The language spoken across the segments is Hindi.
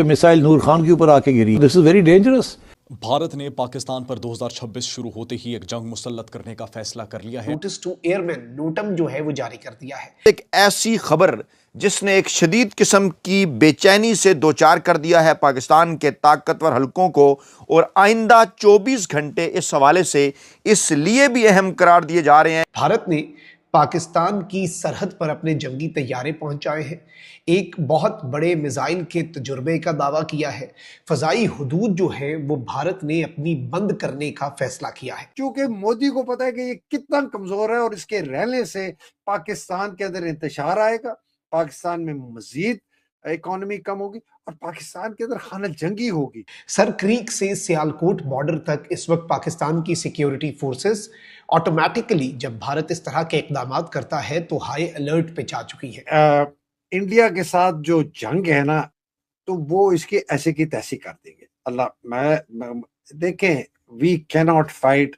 मिसाइल नूर खान के ऊपर आके गिरी। This is very dangerous. Bharat ने पाकिस्तान पर 2026 शुरू होते ही एक जंग मुसल्लत करने का फैसला कर लिया है। नोटिस टू एयरमैन नोटम जो है वो जारी कर दिया है। एक ऐसी खबर जिसने एक शदीद किस्म की बेचैनी से दो चार कर दिया है पाकिस्तान के ताकतवर हलकों को, और आइंदा 24 घंटे इस हवाले से इसलिए भी अहम करार दिए जा रहे हैं। भारत ने पाकिस्तान की सरहद पर अपने जंगी तैयारे पहुंचाए हैं, एक बहुत बड़े मिसाइल के तजुर्बे का दावा किया है, फजाई हुदूद जो है वो भारत ने अपनी बंद करने का फैसला किया है। क्योंकि मोदी को पता है कि ये कितना कमजोर है और इसके रहने से पाकिस्तान के अंदर इंतशार आएगा, पाकिस्तान में मजीद इकोनॉमी कम होगी और पाकिस्तान के अंदर खाना जंगी होगी। सर क्रीक से सियालकोट बॉर्डर तक इस वक्त पाकिस्तान की सिक्योरिटी फोर्सेस ऑटोमेटिकली जब भारत इस तरह के इकदाम करता है तो हाई अलर्ट पे जा चुकी है। इंडिया के साथ जो जंग है ना, तो वो इसकी ऐसे की तैसी कर देंगे। मैं देखें, we cannot fight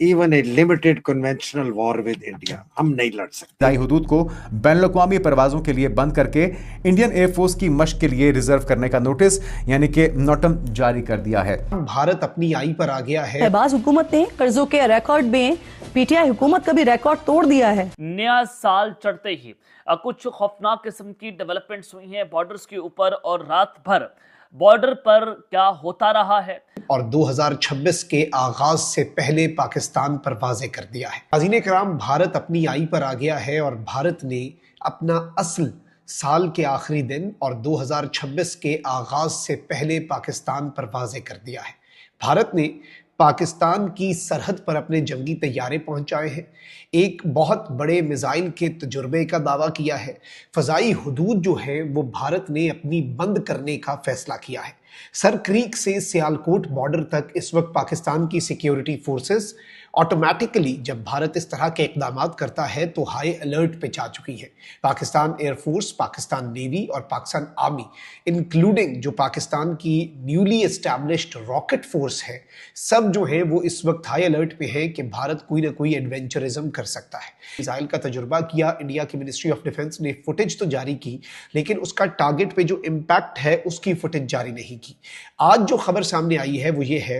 even a limited conventional war with India. हम नहीं लड़ सकते। दाई हुदूद को बैनुल-अक़वामी परवाजों के लिए बंद करके इंडियन एयरफोर्स की मशक के लिए रिजर्व करने का नोटिस यानी कि नोटम जारी कर दिया है। भारत अपनी आई पर आ गया है। शहबाज हुकूमत ने कर्जों के रिकॉर्ड में पीटीआई हुकूमत का भी रिकॉर्ड तोड़ दिया है। नया साल चढ़ते ही कुछ खौफनाक किस्म की डेवलपमेंट्स हुई हैं बॉर्डर्स के ऊपर, और रात भर बॉर्डर पर क्या होता रहा है और 2026 के आगाज से पहले पाकिस्तान पर वाजे कर दिया है। नाज़रीन किराम, भारत अपनी आई पर आ गया है और भारत ने अपना असल साल के आखिरी दिन और 2026 के आगाज से पहले पाकिस्तान पर वाजे कर दिया है। भारत ने पाकिस्तान की सरहद पर अपने जंगी तैयारे पहुंचाए हैं, एक बहुत बड़े मिसाइल के तजुर्बे का दावा किया है, फजाई हुदूद जो है वो भारत ने अपनी बंद करने का फैसला किया है। सर क्रीक से सियालकोट बॉर्डर तक इस वक्त पाकिस्तान की सिक्योरिटी फोर्सेस ऑटोमेटिकली जब भारत इस तरह के इकदाम करता है तो हाई अलर्ट पे जा चुकी है। पाकिस्तान एयरफोर्स, पाकिस्तान नेवी और पाकिस्तान आर्मी, इंक्लूडिंग जो पाकिस्तान की न्यूली एस्टैब्लिश्ड रॉकेट फोर्स है, सब जो है वो इस वक्त हाई अलर्ट पे है कि भारत कोई ना कोई एडवेंचरिज्म कर सकता है। मिसाइल का तजुर्बा किया, इंडिया की मिनिस्ट्री ऑफ डिफेंस ने फुटेज तो जारी की, लेकिन उसका टारगेट पे जो इम्पैक्ट है उसकी फुटेज जारी नहीं की। आज जो खबर सामने आई है वो ये है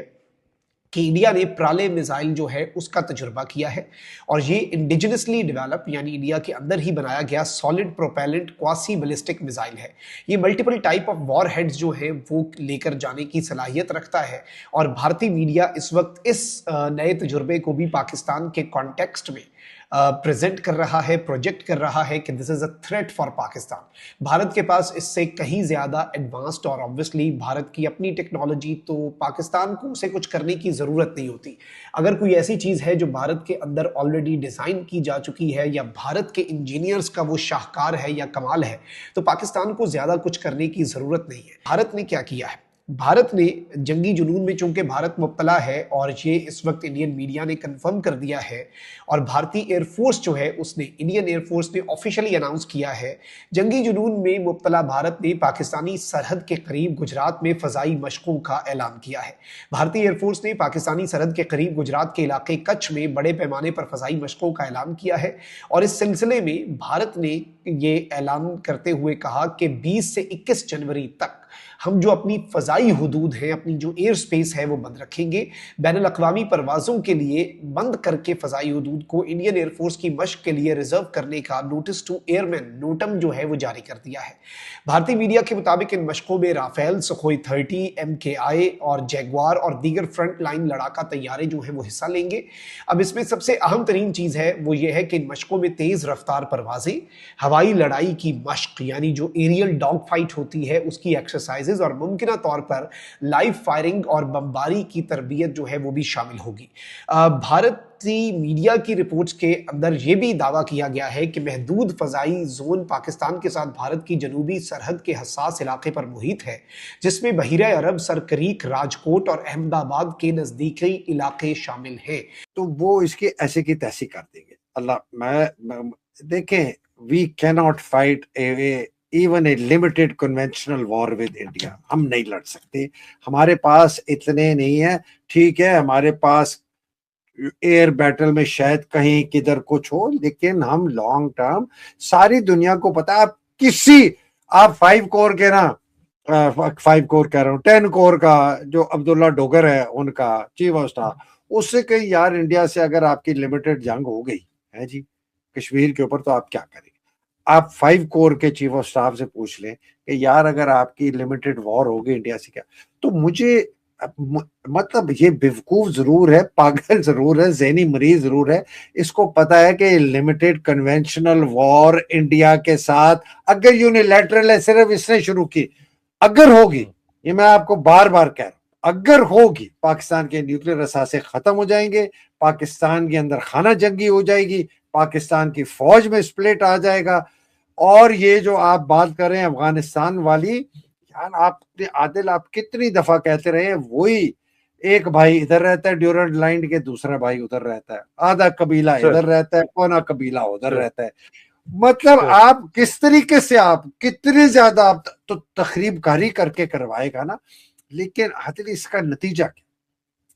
कि इंडिया ने प्राले मिसाइल जो है उसका तजुर्बा किया है, और ये इंडिजिनसली डेवलप यानी इंडिया के अंदर ही बनाया गया solid propellant quasi ballistic missile है। ये multiple type of war heads जो है वो लेकर जाने की सलाहियत रखता है, और भारतीय मीडिया इस वक्त इस नए तजुर्बे को भी पाकिस्तान के कॉन्टेक्स्ट में प्रेजेंट कर रहा है, प्रोजेक्ट कर रहा है कि this is a threat for Pakistan. Bharat के पास इससे कहीं ज्यादा एडवांस्ड और ऑब्वियसली भारत की अपनी टेक्नोलॉजी, तो पाकिस्तान को उसे कुछ करने की जरूरत नहीं होती। अगर कोई ऐसी चीज है जो भारत के अंदर ऑलरेडी डिजाइन की जा चुकी है या भारत के इंजीनियर्स का वो शाहकार है या कमाल है, तो पाकिस्तान को ज्यादा कुछ करने की जरूरत नहीं है। भारत ने क्या किया है? भारत ने जंगी जुनून में चूंकि भारत मुब्तला है, और ये इस वक्त इंडियन मीडिया ने कंफर्म कर दिया है, और भारतीय एयरफोर्स जो है उसने, इंडियन एयरफोर्स ने ऑफिशियली अनाउंस किया है, जंगी जुनून में मुब्तला भारत ने पाकिस्तानी सरहद के करीब गुजरात में फजाई मशकों का ऐलान किया है। भारतीय एयरफोर्स ने पाकिस्तानी सरहद के करीब गुजरात के इलाके कच्छ में बड़े पैमाने पर फजाई मशकों का ऐलान किया है, और इस सिलसिले में भारत ने ये ऐलान करते हुए कहा कि 20 से 21 जनवरी तक हम जो अपनी फजाई हुदूद है, अपनी जो एयर स्पेस है वो बंद रखेंगे। बैनुल अक़वामी परवाजों के लिए बंद करके फजाई हुदूद को इंडियन एयरफोर्स की मशक के लिए रिजर्व करने का नोटिस टू एयरमैन नोटम जो है वो जारी कर दिया है। भारतीय मीडिया के मुताबिक इन मशकों में राफेल, सुखोई 30, MKI और जैगवार और दीगर फ्रंट लाइन लड़ाका तैयारे जो है वो हिस्सा लेंगे। अब इसमें सबसे अहम तरीन चीज है वो ये है कि इन मशकों में तेज रफ्तार परवाजें, हवाई लड़ाई की मशक यानी जो एरियल डॉग फाइट होती है उसकी एक्सरसाइजेज, और मुमकिना तौर पर लाइव फायरिंग और बमबारी की तरबियत जो है वो भी शामिल होगी। भारतीय मीडिया की रिपोर्ट्स के अंदर यह भी दावा किया गया है कि महदूद फजाई जोन पाकिस्तान के साथ भारत की जनूबी सरहद के हसास इलाके पर मुहित है, जिसमें बहीरा अरब, सरकरीक, राजकोट और अहमदाबाद के नजदीकी इलाके शामिल हैं। तो वो इसकी ऐसे की तैसी कर देंगे। देखें, we cannot fight even a limited conventional war with India. हम नहीं लड़ सकते, हमारे पास इतने नहीं है। ठीक है, हमारे पास एयर बैटल में शायद कहीं किधर कुछ हो, लेकिन हम लॉन्ग टर्म, सारी दुनिया को पता है, आप 5 कोर के ना 5 कोर कह रहा हूँ, 10 कोर का जो अब्दुल्ला डोगर है उनका चीफ ऑफ स्टाफ, उससे कहीं यार इंडिया से अगर आपकी लिमिटेड जंग हो गई है जी कश्मीर के ऊपर, तो आप क्या करेंगे? आप 5 कोर के चीफ ऑफ स्टाफ से पूछ लें कि यार अगर आपकी लिमिटेड वॉर हो गई इंडिया से क्या। तो मुझे मतलब ये बेवकूफ जरूर है, पागल जरूर है, ज़हनी मरीज जरूर है, इसको पता है कि लिमिटेड कन्वेंशनल वॉर इंडिया के साथ अगर यूनिलैटरल है, सिर्फ इसने शुरू की, अगर होगी, ये मैं आपको बार बार कह रहा हूं, अगर होगी, पाकिस्तान के न्यूक्लियर असासे खत्म हो जाएंगे, पाकिस्तान के अंदर खाना जंगी हो जाएगी, पाकिस्तान की फौज में स्प्लिट आ जाएगा। और ये जो आप बात कर रहे हैं अफगानिस्तान वाली, यार आप आदिल, आप कितनी दफा कहते रहे हैं, वही एक भाई इधर रहता है ड्यूरेंट लाइन के, दूसरा भाई उधर रहता है, आधा कबीला इधर रहता है, पौना कबीला उधर रहता है। मतलब आप किस तरीके से, आप कितने ज्यादा आप तो तखरीबकारी करके करवाएगा ना, लेकिन आदिल इसका नतीजा क्या,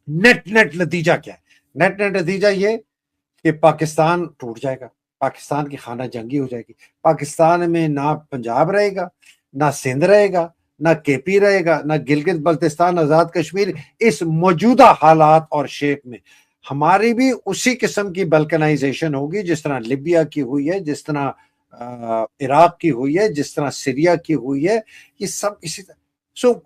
नेट नतीजा क्या है? नेट नतीजा ये कि पाकिस्तान टूट जाएगा, पाकिस्तान की खाना जंगी हो जाएगी, पाकिस्तान में ना पंजाब रहेगा, ना सिंध रहेगा, ना केपी रहेगा, ना गिलगित बल्तिस्तान आजाद कश्मीर। इस मौजूदा हालात और शेप में हमारी भी उसी किस्म की बल्कनाइजेशन होगी जिस तरह लिबिया की हुई है, जिस तरह इराक की हुई है, जिस तरह सीरिया की हुई है, ये सब इसी तरह। सो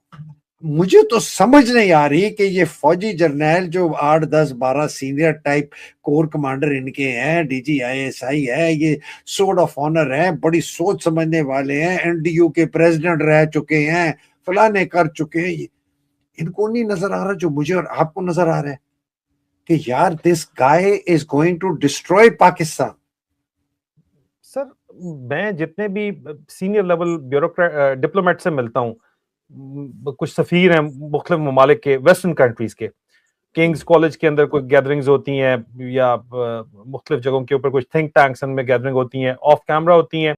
मुझे तो समझ नहीं आ रही कि ये फौजी जर्नैल जो 8, 10, 12 सीनियर टाइप कोर कमांडर इनके हैं, डीजी ISI है, ये सोर्ड ऑफ ऑनर है, बड़ी सोच समझने वाले हैं, NDU के प्रेसिडेंट रह चुके हैं, फलाने कर चुके हैं, इनको नहीं नजर आ रहा जो मुझे और आपको नजर आ रहा है कि यार this guy is going to destroy Pakistan. Sir मैं जितने भी सीनियर लेवल ब्यूरोक्रेट डिप्लोमेट से मिलता हूँ, कुछ सफीर हैं मुख्तलिफ ममालिक के, वेस्टर्न कंट्रीज के, किंग्स कॉलेज के अंदर कोई गैदरिंग्स होती हैं या मुख्तलिफ जगहों के ऊपर कुछ थिंक टैंक्स में गैदरिंग होती हैं, ऑफ कैमरा होती हैं,